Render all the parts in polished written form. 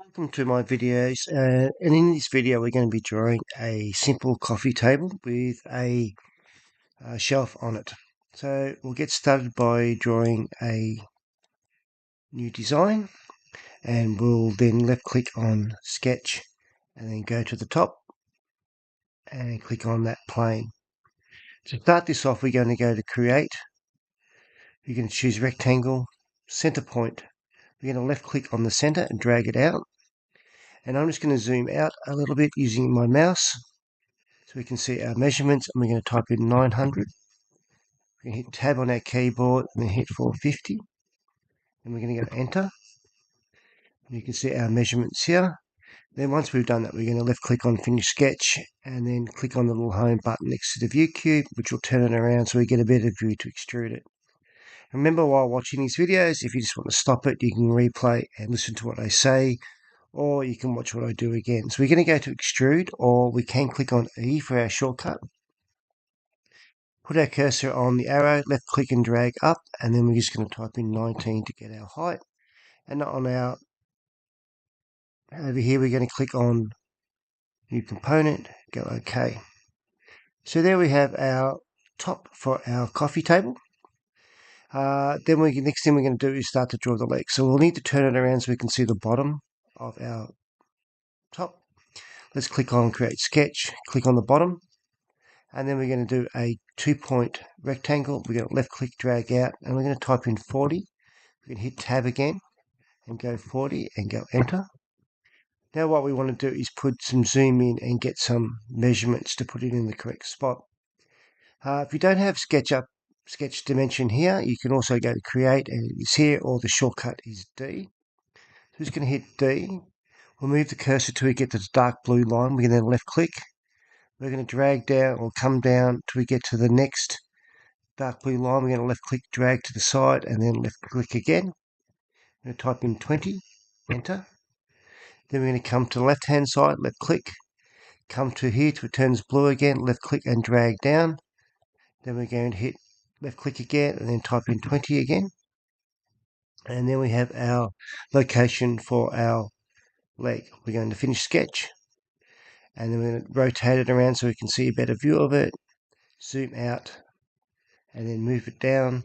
Welcome to my videos, and in this video we're going to be drawing a simple coffee table with a shelf on it. So we'll get started by drawing a new design, and we'll then left click on sketch and then go to the top and click on that plane. To start this off, we're going to go to create. You're going to choose rectangle, center point. We're going to left click on the center and drag it out. And I'm just going to zoom out a little bit using my mouse so we can see our measurements, and we're going to type in 900. We're going to hit tab on our keyboard and then hit 450, and we're going to go enter. And you can see our measurements here. Then once we've done that, we're going to left click on finish sketch and then click on the little home button next to the view cube, which will turn it around so we get a better view to extrude it. Remember, while watching these videos, if you just want to stop it, you can replay and listen to what I say, or you can watch what I do again. So we're going to go to extrude, or we can click on E for our shortcut. Put our cursor on the arrow, left click and drag up, and then we're just going to type in 19 to get our height. And on our, over here, we're going to click on new component, go OK. So there we have our top for our coffee table. Next thing we're going to do is start to draw the legs. So we'll need to turn it around so we can see the bottom of our top. Let's click on create sketch, click on the bottom, and then we're going to do a 2-point rectangle. We're going to left click, drag out, and we're going to type in 40. We can hit tab again and go 40 and go enter. Now what we want to do is put some zoom in and get some measurements to put it in the correct spot. If you don't have sketch dimension here, you can also go to create, and it's here, or the shortcut is D. So just going to hit D. We'll move the cursor till we get to the dark blue line. We can then left click. We're going to drag down or come down till we get to the next dark blue line. We're going to left click, drag to the side, and then left click again. I'm going to type in 20, enter. Then we're going to come to the left hand side, left click, come to here till it turns blue again, left click and drag down. Then we're going to hit left click again and then type in 20 again. And then we have our location for our leg. We're going to finish sketch, and then we're going to rotate it around so we can see a better view of it. Zoom out and then move it down,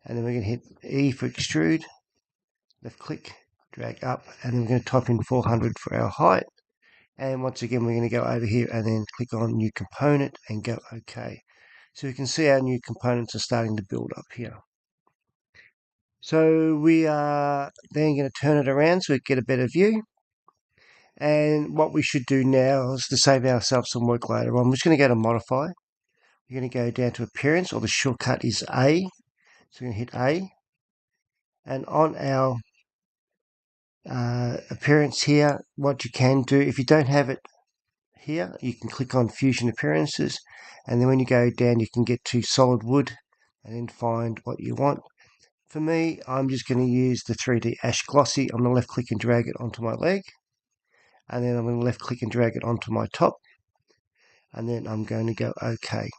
and then we're going to hit E for extrude, left click, drag up, and then we're going to type in 400 for our height. And once again, we're going to go over here and then click on new component and go OK. So we can see our new components are starting to build up here. So we are then going to turn it around so we get a better view. And what we should do now is to save ourselves some work later on. I'm just going to go to modify. We're going to go down to appearance, or the shortcut is A. So we're going to hit A. And on our appearance here, what you can do, if you don't have it here, you can click on Fusion Appearances, and then when you go down, you can get to Solid Wood and then find what you want. For me, I'm just going to use the 3D Ash Glossy. I'm going to left click and drag it onto my leg, and then I'm going to left click and drag it onto my top, and then I'm going to go OK.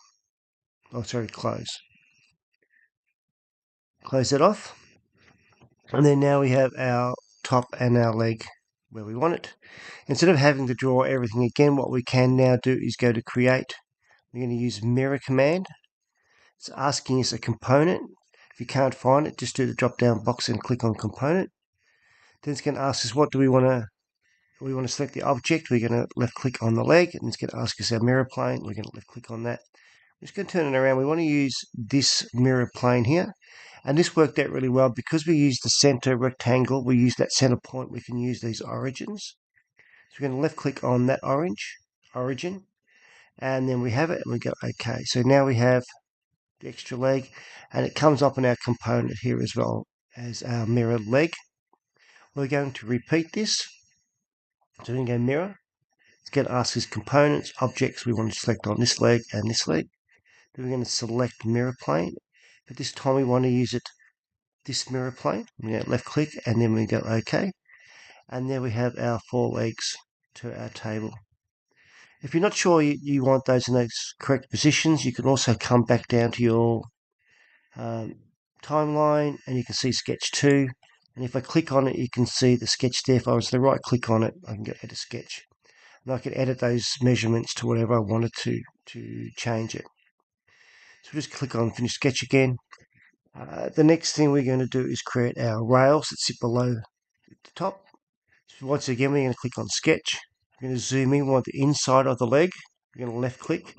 Oh, sorry, close. Close that off, and then now we have our top and our leg where we want it. Instead of having to draw everything again, what we can now do is go to create. We're going to use mirror command. It's asking us a component. If you can't find it, just do the drop down box and click on component. Then it's going to ask us what do we want to. We want to select the object. We're going to left click on the leg, and it's going to ask us our mirror plane. We're going to left click on that. I'm just going to turn it around. We want to use this mirror plane here, and this worked out really well because we used the center rectangle. We use that center point. We can use these origins. So we're going to left click on that origin, and then we have it, and we go OK. So now we have the extra leg, and it comes up in our component here as well as our mirrored leg. We're going to repeat this. So we're going to go mirror. It's going to ask us components, objects. We want to select on this leg and this leg. Then we're going to select mirror plane, but this time we want to use it this mirror plane. We're going to left click and then we go OK, and there we have our 4 legs to our table. If you're not sure you want those in those correct positions, you can also come back down to your timeline, and you can see sketch 2, And if I click on it, you can see the sketch there. If I was to right click on it, I can go edit sketch. And I can edit those measurements to whatever I wanted to change it. So we'll just click on finish sketch again. The next thing we're going to do is create our rails that sit below the top. So once again, we're going to click on sketch. We're going to zoom in. We want the inside of the leg. We're going to left click.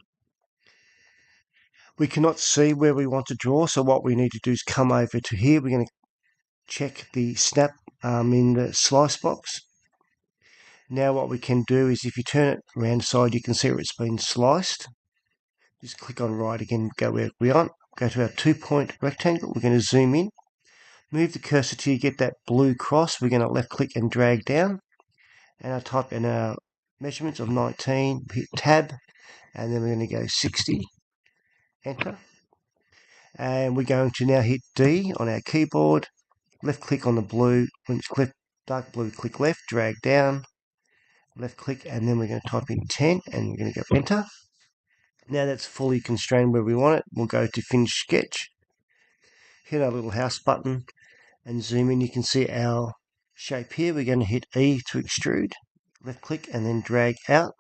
We cannot see where we want to draw, so what we need to do is come over to here. We're going to check the snap in the slice box. Now what we can do is if you turn it around the side, you can see where it's been sliced. Just click on right again, go where we want. Go to our 2-point rectangle. We're going to zoom in. Move the cursor till you get that blue cross. We're going to left click and drag down. And I'll type in our measurements of 19, hit tab, and then we're going to go 60, enter. And we're going to now hit D on our keyboard, left click on the blue, when it's click, dark blue, click left, drag down, left click, and then we're going to type in 10, and we're going to go enter. Now that's fully constrained where we want it. We'll go to finish sketch, hit our little house button, and zoom in. You can see our shape here. We're going to hit E to extrude, left click, and then drag out.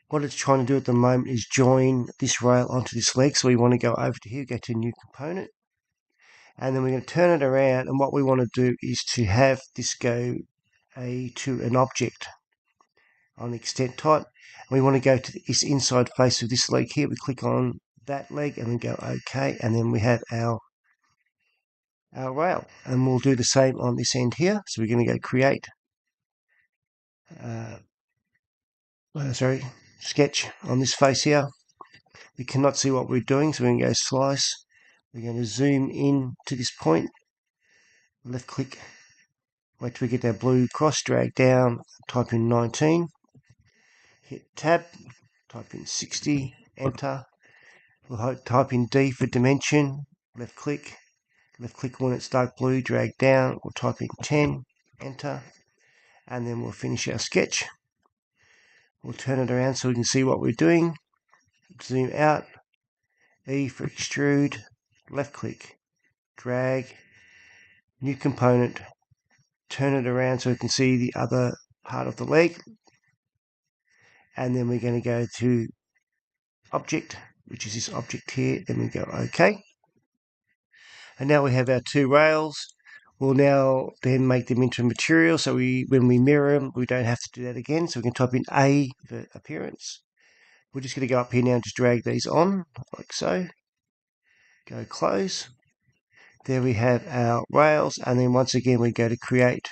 What it's trying to do at the moment is join this rail onto this leg. So we want to go over to here, go to new component, and then we're going to turn it around. And what we want to do is to have this go to an object on the extent type. We want to go to this inside face of this leg here. We click on that leg and we go OK, and then we have our rail. And we'll do the same on this end here. So we're going to go create. Sketch on this face here. We cannot see what we're doing, so we're going to go slice. We're going to zoom in to this point, left click, wait till we get our blue cross, drag down, type in 19, hit tab, type in 60, enter. We'll type in D for dimension, left click when it's dark blue, drag down, we'll type in 10, enter, and then we'll finish our sketch. We'll turn it around so we can see what we're doing. Zoom out, E for extrude, left click, drag, new component, turn it around so we can see the other part of the leg. And then we're going to go to object, which is this object here. Then we go OK. And now we have our two rails. We'll now then make them into material. So when we mirror them, we don't have to do that again. So we can type in A for appearance. We're just going to go up here now and just drag these on like so. Go close. There we have our rails. And then once again, we go to create,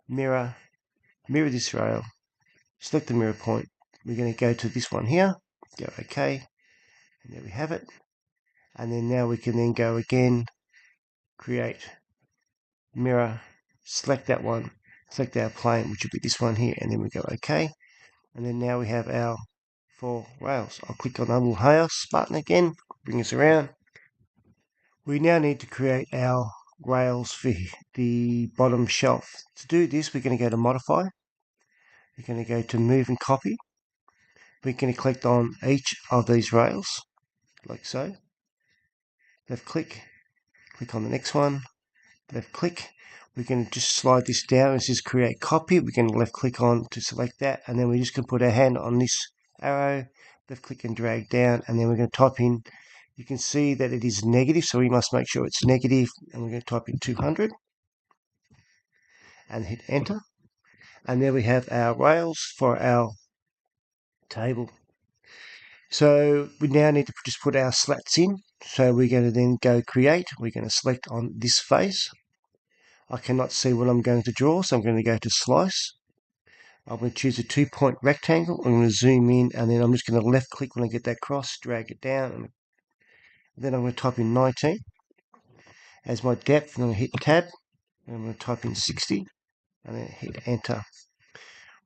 mirror this rail, select the mirror point. We're going to go to this one here, go OK, and there we have it. And then now we can then go again, create, mirror, select that one, select our plane, which would be this one here, and then we go OK. And then now we have our 4 rails. I'll click on the little house button again, bring us around. We now need to create our rails for the bottom shelf. To do this, we're going to go to modify. We're going to go to move and copy. We're going to click on each of these rails, like so. Left click, click on the next one, left click. We're going to just slide this down. It says create copy. We're going to left click on to select that, and then we're just going to put our hand on this arrow, left click and drag down, and then we're going to type in. You can see that it is negative, so we must make sure it's negative, and we're going to type in 200 and hit enter. And there we have our rails for our table. So we now need to just put our slats in. So we're going to then go create. We're going to select on this face. I cannot see what I'm going to draw, so I'm going to go to slice. I'm going to choose a 2-point rectangle. I'm going to zoom in, and then I'm just going to left click when I get that cross, drag it down, and then I'm going to type in 19 as my depth, and I'm going to hit tab, and I'm going to type in 60, and then hit enter.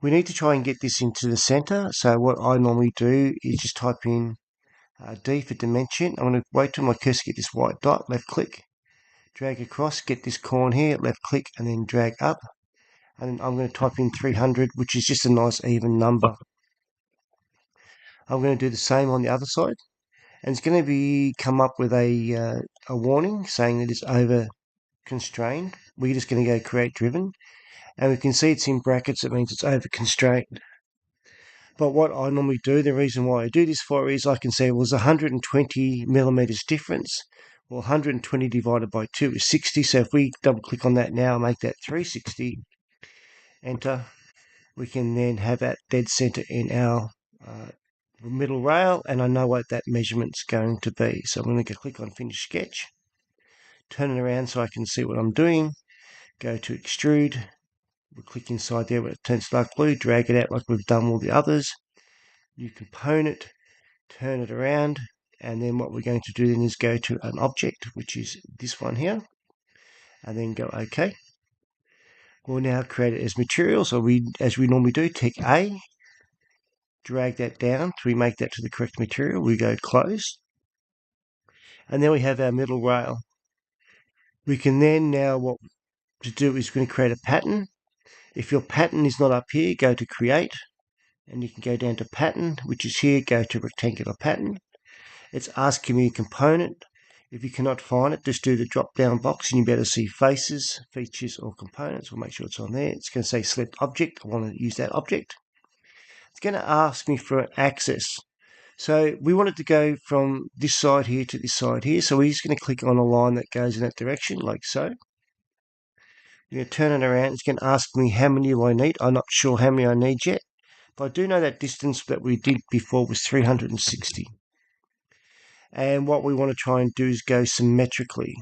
We need to try and get this into the center, so what I normally do is just type in D for dimension. I'm going to wait till my cursor get this white dot, left click, drag across, get this corner here, left click, and then drag up. And I'm going to type in 300, which is just a nice even number. I'm going to do the same on the other side. And it's going to come up with a warning saying that it's over constrained. We're just going to go create driven, and we can see it's in brackets. It means it's over constrained. But what I normally do, the reason why I do this for is I can say, well, there's 120 millimeters difference. Well, 120 divided by 2 is 60. So if we double click on that now, make that 360, enter, we can then have that dead center in our middle rail, and I know what that measurement's going to be. So I'm going to click on Finish Sketch, turn it around so I can see what I'm doing, go to Extrude, we'll click inside there where it turns dark blue, drag it out like we've done all the others, new component, turn it around, and then what we're going to do then is go to an object, which is this one here, and then go OK. We'll now create it as material, so as we normally do, tick A, drag that down till we make that to the correct material. We go close, and then we have our middle rail. We can then now, what to do is we're going to create a pattern. If your pattern is not up here, go to create, and you can go down to pattern, which is here, go to rectangular pattern. It's asking me a component. If you cannot find it, just do the drop down box and you better see faces, features, or components. We'll make sure it's on there. It's going to say select object. I want to use that object. It's going to ask me for an axis. So we want it to go from this side here to this side here. So we're just going to click on a line that goes in that direction, like so. We're going to turn it around. It's going to ask me how many do I need. I'm not sure how many I need yet, but I do know that distance that we did before was 360. And what we want to try and do is go symmetrically.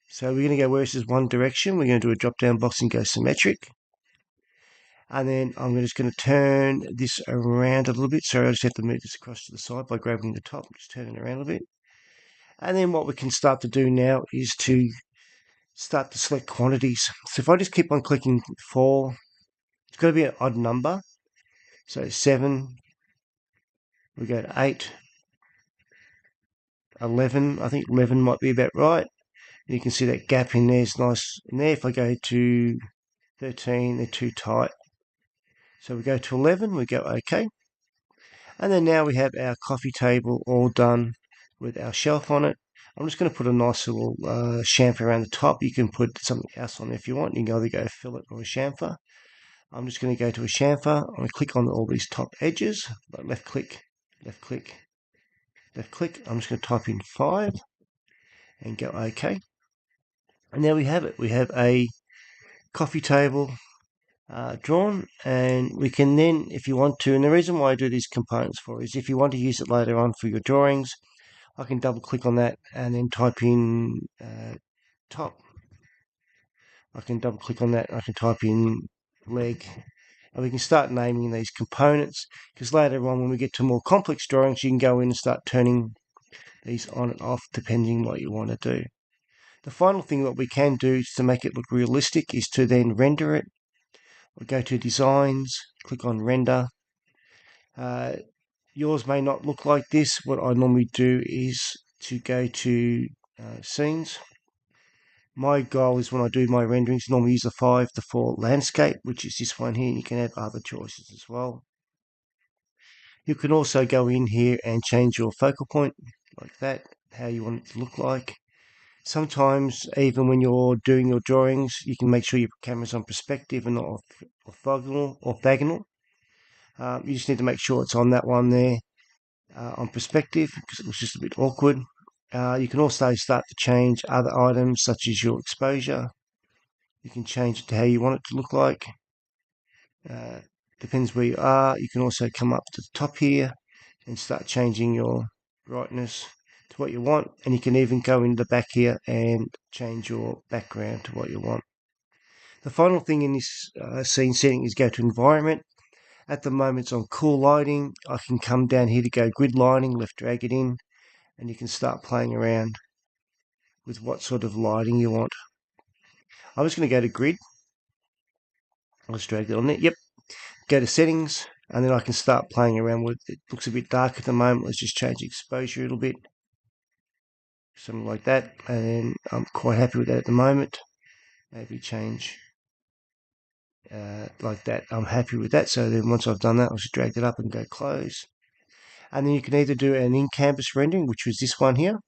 So we're going to go where it says one direction. We're going to do a drop down box and go symmetric. And then I'm just going to turn this around a little bit. Sorry, I just have to move this across to the side by grabbing the top. Just turn it around a little bit. And then what we can start to do now is to start to select quantities. So if I just keep on clicking 4, it's got to be an odd number. So 7, we go to 8, 11. I think 11 might be about right. You can see that gap in there is nice in there. If I go to 13, they're too tight. So we go to 11, we go OK. And then now we have our coffee table all done with our shelf on it. I'm just going to put a nice little chamfer around the top. You can put something else on there if you want. You can either go fillet or a chamfer. I'm just going to go to a chamfer. I'm going to click on all these top edges. Left click, left click, left click. I'm just going to type in 5 and go OK. And there we have it. We have a coffee table drawn, and we can then, if you want to, and the reason why I do these components for is if you want to use it later on for your drawings, I can double click on that and then type in top. I can double click on that. I can type in leg, and we can start naming these components, because later on when we get to more complex drawings, you can go in and start turning these on and off depending what you want to do. The final thing that we can do to make it look realistic is to then render it. We'll go to designs, click on render. Yours may not look like this. What I normally do is to go to scenes. My goal is when I do my renderings, normally use the 5:4 landscape, which is this one here. You can have other choices as well. You can also go in here and change your focal point like that, how you want it to look like. Sometimes, even when you're doing your drawings, you can make sure your camera's on perspective and not orthogonal. You just need to make sure it's on that one there, on perspective, because it was just a bit awkward. You can also start to change other items, such as your exposure. You can change it to how you want it to look like. Depends where you are. You can also come up to the top here and start changing your brightness to what you want, and you can even go in the back here and change your background to what you want. The final thing in this scene setting is go to environment. At the moment it's on cool lighting. I can come down here to go grid lighting, left drag it in, and you can start playing around with what sort of lighting you want. I'm just going to go to grid. I'll just drag that on there. Yep. Go to settings, and then I can start playing around with it. It looks a bit dark at the moment. Let's just change the exposure a little bit. Something like that. And I'm quite happy with that at the moment. Maybe change like that. I'm happy with that. So then once I've done that, I'll just drag it up and go close. And then you can either do an in-canvas rendering, which was this one here.